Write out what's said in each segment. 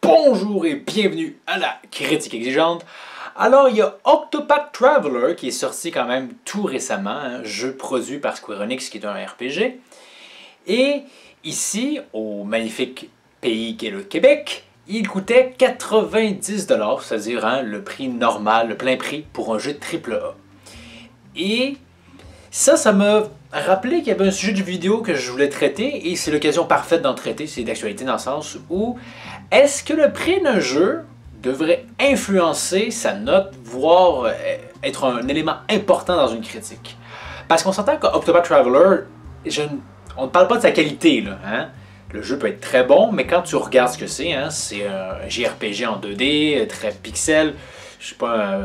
Bonjour et bienvenue à la critique exigeante. Alors, il y a Octopath Traveler qui est sorti quand même tout récemment, un jeu produit par Square Enix qui est un RPG. Et ici, au magnifique pays qu'est le Québec, il coûtait 90$, c'est-à-dire le prix normal, le plein prix pour un jeu de AAA. Et ça m'a rappelé qu'il y avait un sujet de vidéo que je voulais traiter et c'est l'occasion parfaite d'en traiter, c'est d'actualité dans le sens où est-ce que le prix d'un jeu devrait influencer sa note, voire être un élément important dans une critique? Parce qu'on s'entend qu'Octopath Traveler, on ne parle pas de sa qualité, là, hein? Le jeu peut être très bon, mais quand tu regardes ce que c'est un JRPG en 2D, très pixel, je sais pas,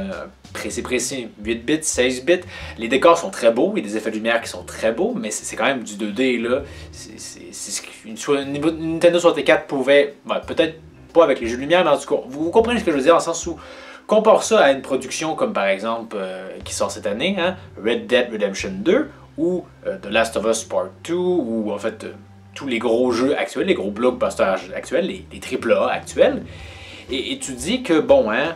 précis, 8 bits, 16 bits. Les décors sont très beaux, il y a des effets de lumière qui sont très beaux, mais c'est quand même du 2D, là. C'est ce qu'une Nintendo 64 pouvait, peut-être pas avec les jeux de lumière, mais en tout cas, vous comprenez ce que je veux dire, dans le sens où, compare ça à une production comme par exemple, qui sort cette année, hein, Red Dead Redemption 2, ou The Last of Us Part 2, ou en fait, tous les gros jeux actuels, les gros blockbusters actuels, les AAA actuels, et tu dis que, bon, hein,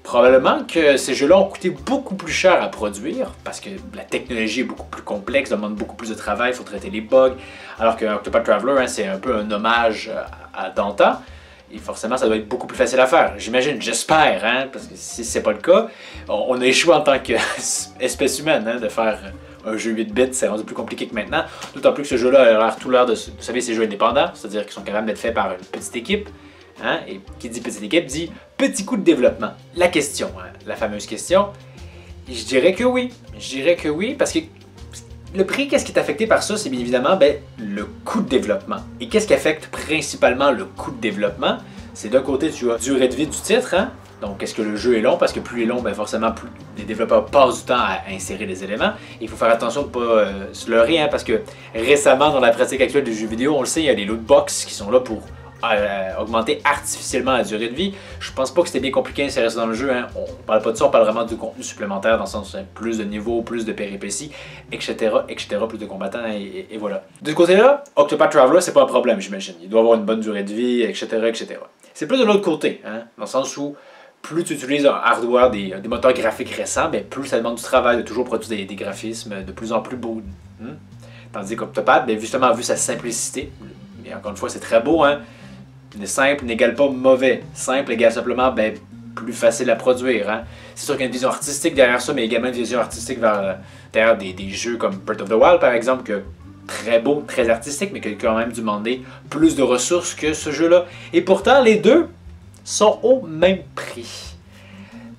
probablement que ces jeux-là ont coûté beaucoup plus cher à produire parce que la technologie est beaucoup plus complexe, demande beaucoup plus de travail, il faut traiter les bugs. Alors que Octopath Traveler, hein, c'est un peu un hommage à d'antan. Et forcément, ça doit être beaucoup plus facile à faire. J'imagine, j'espère, hein, parce que si c'est pas le cas, on a échoué en tant qu'espèce humaine, hein, de faire un jeu 8 bits, c'est rendu plus compliqué que maintenant. D'autant plus que ce jeu-là a l'air tout l'air de, vous savez, ces jeux indépendants, c'est-à-dire qu'ils sont capables d'être faits par une petite équipe. Hein? Et qui dit petite équipe dit petit coût de développement. La question, hein, la fameuse question, je dirais que oui. Je dirais que oui, parce que le prix, qu'est-ce qui est affecté par ça? C'est bien évidemment le coût de développement. Et qu'est-ce qui affecte principalement le coût de développement? C'est d'un côté, tu as durée de vie du titre, hein? Donc, est-ce que le jeu est long? Parce que plus il est long, forcément, plus les développeurs passent du temps à insérer les éléments. Il faut faire attention de ne pas se leurrer, hein, parce que récemment, dans la pratique actuelle des jeux vidéo, on le sait, il y a des lootbox qui sont là pour augmenter artificiellement la durée de vie. Je pense pas que c'était bien compliqué d'insérer ça dans le jeu. Hein. On parle pas de ça, on parle vraiment du contenu supplémentaire dans le sens plus de niveaux, plus de péripéties, etc., plus de combattants, et voilà. De ce côté-là, Octopath Traveler, c'est pas un problème, j'imagine. Il doit avoir une bonne durée de vie, etc., etc. C'est plus de l'autre côté, hein, dans le sens où plus tu utilises un hardware, des moteurs graphiques récents, plus ça demande du travail de toujours produire des graphismes de plus en plus beaux. Tandis qu'Octopath, justement, vu sa simplicité, et encore une fois, c'est très beau, hein. Simple n'égale pas mauvais. Simple égale simplement plus facile à produire. Hein? C'est sûr qu'il y a une vision artistique derrière ça, mais également une vision artistique derrière des jeux comme Breath of the Wild, par exemple, que très beau, très artistique, mais qui a quand même demandé plus de ressources que ce jeu-là. Et pourtant, les deux sont au même prix.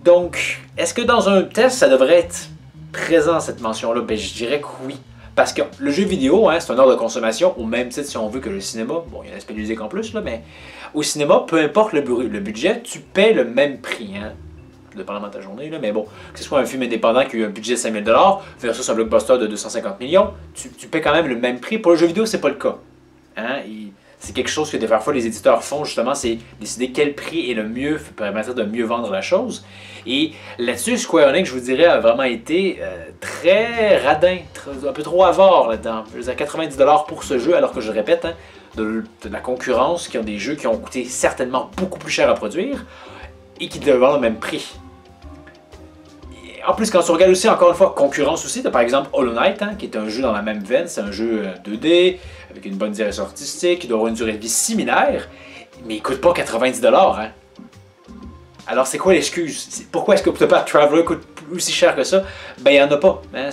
Donc, est-ce que dans un test, ça devrait être présent, cette mention-là? Je dirais que oui. Parce que le jeu vidéo, hein, c'est un ordre de consommation, au même titre si on veut que le cinéma. Bon, il y a l'aspect musique en plus, là, mais au cinéma, peu importe le budget, tu paies le même prix. Hein, dépendamment de ta journée, là, mais bon, que ce soit un film indépendant qui a eu un budget de 5 000$ versus un blockbuster de 250 millions, tu paies quand même le même prix. Pour le jeu vidéo, c'est pas le cas. Hein, c'est quelque chose que des fois les éditeurs font, justement, c'est décider quel prix est le mieux pour permettre de mieux vendre la chose. Et là-dessus, Square Enix, je vous dirais, a vraiment été très radin, un peu trop avare là-dedans. Je veux dire, 90$ pour ce jeu, alors que je répète, hein, de la concurrence, qui ont des jeux qui ont coûté certainement beaucoup plus cher à produire et qui devaient vendre le même prix. En plus, quand tu regardes aussi, encore une fois, concurrence aussi, tu as par exemple Hollow Knight, hein, qui est un jeu dans la même veine, c'est un jeu 2D, avec une bonne direction artistique, qui doit avoir une durée de vie similaire, mais il coûte pas 90$. Hein. Alors, c'est quoi l'excuse? Pourquoi est-ce que Octopath Traveler coûte aussi cher que ça? Il n'y en a pas. Hein.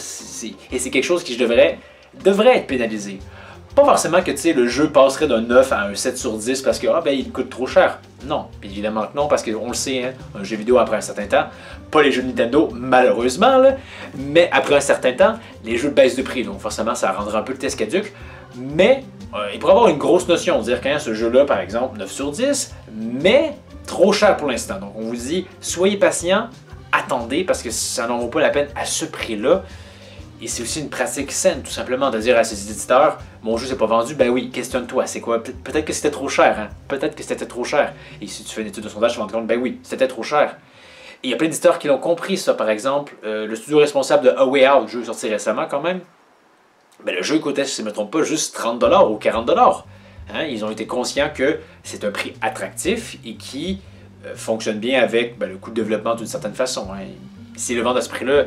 Et c'est quelque chose qui devrait être pénalisé. Pas forcément que le jeu passerait d'un 9 à un 7 sur 10 parce que il coûte trop cher. Non, évidemment que non, parce qu'on le sait, hein, un jeu vidéo après un certain temps, pas les jeux Nintendo malheureusement, là, mais après un certain temps, les jeux baissent de prix, donc forcément ça rendra un peu le test caduc, mais il pourrait avoir une grosse notion, dire quand ce jeu-là, par exemple, 9 sur 10, mais trop cher pour l'instant. Donc on vous dit, soyez patient, attendez, parce que ça n'en vaut pas la peine à ce prix-là. Et c'est aussi une pratique saine, tout simplement, de dire à ces éditeurs, mon jeu s'est pas vendu, oui, questionne-toi, c'est quoi? Peut-être que c'était trop cher, hein? Peut-être que c'était trop cher. Et si tu fais une étude de sondage, tu te rends compte, oui, c'était trop cher. Et il y a plein d'éditeurs qui l'ont compris, ça, par exemple, le studio responsable de A Way Out, le jeu sorti récemment quand même, le jeu coûtait, si je ne me trompe pas, juste 30$ ou 40$. Hein, ils ont été conscients que c'est un prix attractif et qui fonctionne bien avec le coût de développement d'une certaine façon. Hein. S'ils le vendent à ce prix-là,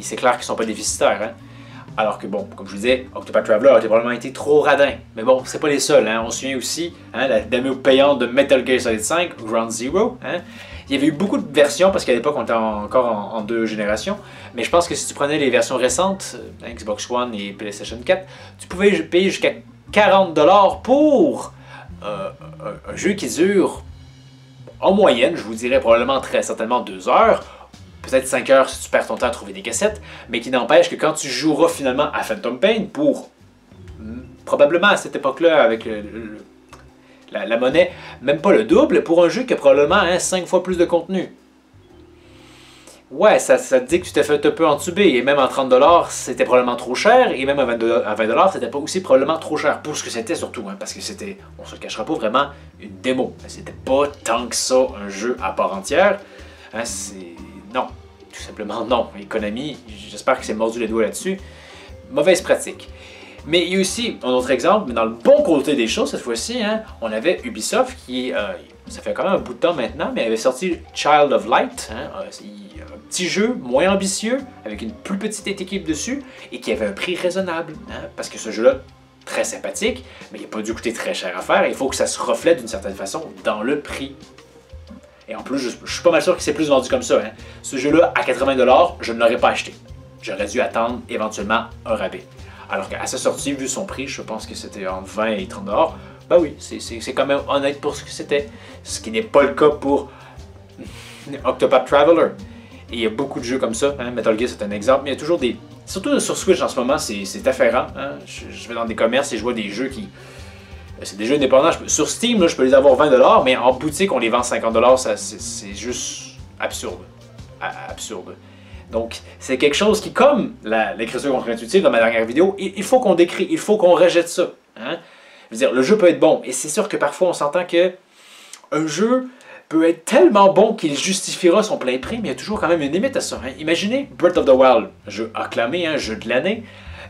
c'est clair qu'ils ne sont pas déficitaires. Hein. Alors que, bon, comme je vous disais, Octopath Traveler a probablement été trop radin. Mais bon, c'est pas les seuls. Hein. On se souvient aussi la démo payante de Metal Gear Solid 5, Ground Zero. Hein. Il y avait eu beaucoup de versions parce qu'à l'époque, on était encore en 2 générations. Mais je pense que si tu prenais les versions récentes, Xbox One et PlayStation 4, tu pouvais payer jusqu'à 40$ pour un jeu qui dure en moyenne, je vous dirais probablement très certainement 2 heures, peut-être 5 heures si tu perds ton temps à trouver des cassettes, mais qui n'empêche que quand tu joueras finalement à Phantom Pain pour, probablement à cette époque-là avec la monnaie, même pas le double, pour un jeu qui a probablement 5 fois plus de contenu. Ouais, ça te dit que tu t'es fait un peu entuber, et même en 30$, c'était probablement trop cher, et même à 20$, c'était aussi probablement trop cher, pour ce que c'était surtout, hein, parce que c'était, on se le cachera pas, vraiment une démo. C'était pas tant que ça un jeu à part entière. Hein, non, tout simplement non. Et Konami, j'espère que c'est mordu les doigts là-dessus. Mauvaise pratique. Mais il y a aussi un autre exemple, mais dans le bon côté des choses cette fois-ci, hein, on avait Ubisoft qui, ça fait quand même un bout de temps maintenant, mais avait sorti Child of Light, hein, un petit jeu moins ambitieux, avec une plus petite équipe dessus, et qui avait un prix raisonnable, hein, parce que ce jeu-là, très sympathique, mais il n'a pas dû coûter très cher à faire, et il faut que ça se reflète d'une certaine façon dans le prix. Et en plus, je suis pas mal sûr qu'il s'est plus vendu comme ça. Hein. Ce jeu-là, à 80$, je ne l'aurais pas acheté. J'aurais dû attendre éventuellement un rabais. Alors qu'à sa sortie, vu son prix, je pense que c'était entre 20 et 30$, ben oui, c'est quand même honnête pour ce que c'était. Ce qui n'est pas le cas pour Octopath Traveler. Et il y a beaucoup de jeux comme ça, hein. Metal Gear c'est un exemple, mais il y a toujours des... Surtout sur Switch en ce moment, c'est afférent. Hein. Je vais dans des commerces et je vois des jeux qui... C'est des jeux indépendants. Sur Steam, là, je peux les avoir 20$, mais en boutique, on les vend 50$. C'est juste absurde. Absurde. Donc, c'est quelque chose qui, comme l'écriture contre-intuitive dans ma dernière vidéo, il faut qu'on décrit, il faut qu'on rejette ça. Hein? Je veux dire, le jeu peut être bon, et c'est sûr que parfois on s'entend que un jeu peut être tellement bon qu'il justifiera son plein prix, mais il y a toujours quand même une limite à ça. Hein? Imaginez Breath of the Wild, jeu acclamé, hein, jeu de l'année,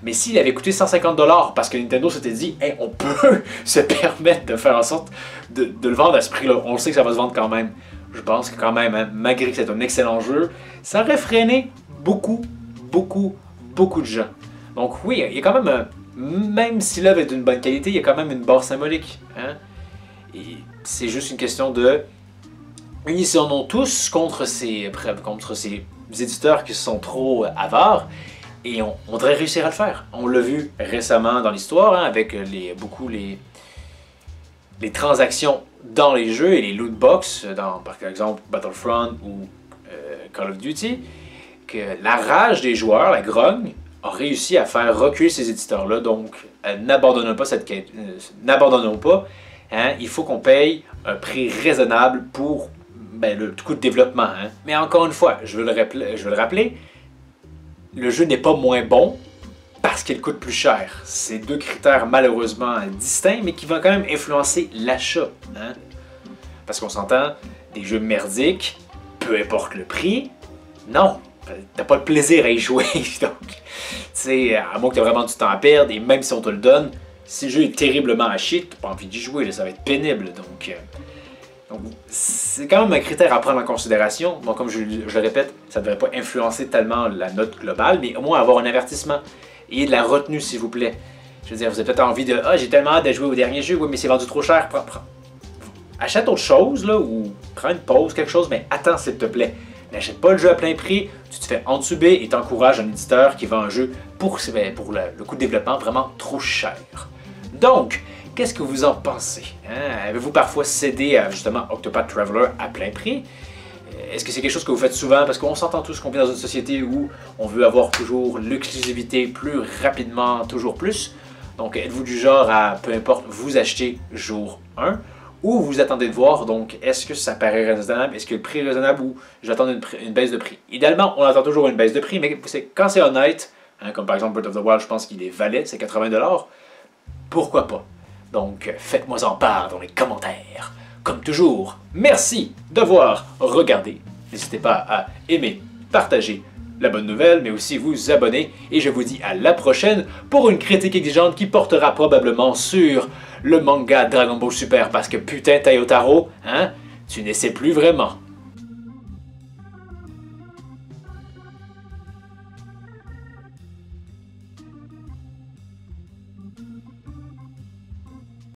mais s'il avait coûté 150$ parce que Nintendo s'était dit hey, on peut se permettre de faire en sorte de le vendre à ce prix-là, on le sait que ça va se vendre quand même. Je pense que quand même, hein, malgré que c'est un excellent jeu, ça aurait freiné beaucoup de gens. Donc oui, il y a quand même, même si l'œuvre est d'une bonne qualité, il y a quand même une barre symbolique. Hein? Et c'est juste une question de unissons-nous tous contre ces éditeurs qui sont trop avares, et on devrait réussir à le faire. On l'a vu récemment dans l'histoire, hein, avec beaucoup les transactions dans les jeux et les loot box, par exemple Battlefront ou Call of Duty, que la rage des joueurs, la grogne, a réussi à faire reculer ces éditeurs-là. Donc, n'abandonnons pas cette quête. N'abandonnons pas. Hein, il faut qu'on paye un prix raisonnable pour le coût de développement. Hein. Mais encore une fois, je veux le rappeler, le jeu n'est pas moins bon parce qu'il coûte plus cher. C'est deux critères malheureusement distincts, mais qui vont quand même influencer l'achat. Hein? Parce qu'on s'entend, des jeux merdiques, peu importe le prix, non, t'as pas le plaisir à y jouer. Donc, tu sais, à moins que t'aies vraiment du temps à perdre, et même si on te le donne, si le jeu est terriblement à chier, t'as pas envie d'y jouer, là, ça va être pénible. Donc c'est quand même un critère à prendre en considération. Donc, comme je le répète, ça ne devrait pas influencer tellement la note globale, mais au moins avoir un avertissement. Et de la retenue, s'il vous plaît. Je veux dire, vous avez peut-être envie de « Ah, j'ai tellement hâte de jouer au dernier jeu, oui, mais c'est vendu trop cher. » Achète autre chose, là, ou prends une pause, quelque chose, mais attends, s'il te plaît. N'achète pas le jeu à plein prix, tu te fais entuber et t'encourages un éditeur qui vend un jeu pour le coût de développement vraiment trop cher. Donc, qu'est-ce que vous en pensez? Hein? Avez-vous parfois cédé à, justement, Octopath Traveler à plein prix? Est-ce que c'est quelque chose que vous faites souvent? Parce qu'on s'entend tous qu'on vit dans une société où on veut avoir toujours l'exclusivité plus rapidement, toujours plus. Donc, êtes-vous du genre à, peu importe, vous acheter jour 1 ou vous attendez de voir, donc, est-ce que ça paraît raisonnable? Est-ce que le prix est raisonnable ou j'attends une baisse de prix? Idéalement, on attend toujours une baisse de prix, mais quand c'est honnête, hein, comme par exemple Breath of the Wild, je pense qu'il est valait, c'est 80$, pourquoi pas? Donc, faites-moi en part dans les commentaires. Comme toujours, merci d'avoir regardé. N'hésitez pas à aimer, partager, la bonne nouvelle, mais aussi vous abonner. Et je vous dis à la prochaine pour une critique exigeante qui portera probablement sur le manga Dragon Ball Super. Parce que putain, Tayotaro, hein, tu n'essaies plus vraiment.